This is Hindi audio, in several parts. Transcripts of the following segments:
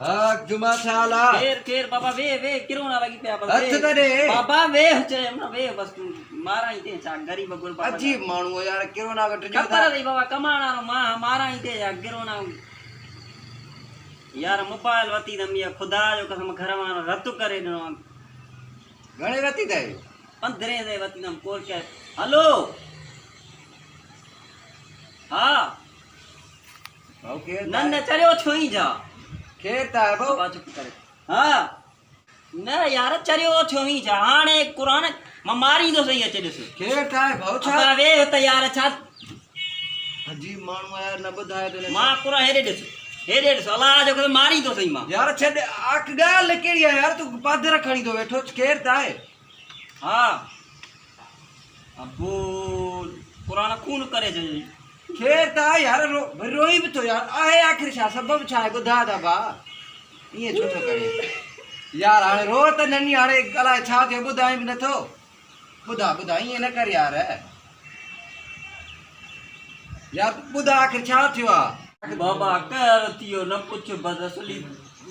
हाँ जुमा साला केर बाबा वे किरो ना लगी पे अच्छा दे बाबा वे चे ना वे बस मारा ही ते चा गरीब गुल बाबा अजीब मानू यार किरो ना गट जो खबर नहीं बाबा कमाना नो मारा ही ते या गिरो ना यार मोबाइल वती दम या खुदा जो कसम घर में रत करे दो घणे वती दे 15 दे वती दम कोर के हेलो हां ओके नन्ने चरियो छोई जा खेता है वो चुप करे हां न यार चरियो छोई जा हाने कुरान मारी दो सही अचे दिस खेता है बहुत छा वे त यार छा अजीब मानू यार न बुधाए तो मां कुरा हेडे दिस अल्लाह जो मारी दो सही मां यार छे आक गाल केड़ी है यार तू पादर खणी तो बैठो खेता है हां अबो कुरान खून करे जे खेता है यार रोई भी तो यार आहे आखिर छा सबब छा है बुधा दा बा ये छो तो करे यार हाणे रो त ननी हाणे अला छा थे बुधाई भी न थो बुधा ये न कर यार यार बुधा आखिर छा थियो आ बाबा कर थियो न कुछ बदसली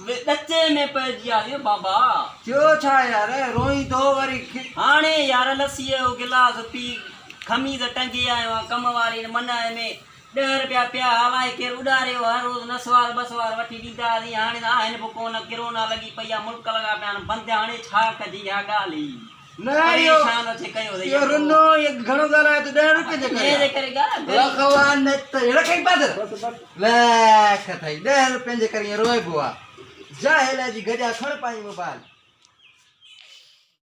बच्चे में पै जिया ये बाबा क्यों छा यार रोई तो वरी हाने यार लस्सी ओ गिलास पी खमीज टंगी आयो कम वारी मना में 10 रुपया पिया हवाए के उड़ारे हर रोज नसवार बसवार वठी दीदा दी हाने आइन कोन किरोना लगी पया मुल्क लगा पिया बंद हाने छा कजी या गाली नहीं परेशान छे कयो दे यो रुनो ये घणो गाला तो 10 रुपए जे करे ये करेगा लखवान ने तो रखई पादर ले खथई 10 रुपए जे करी रोए बुआ जाहेला जी गजा खण पाई मोबाइल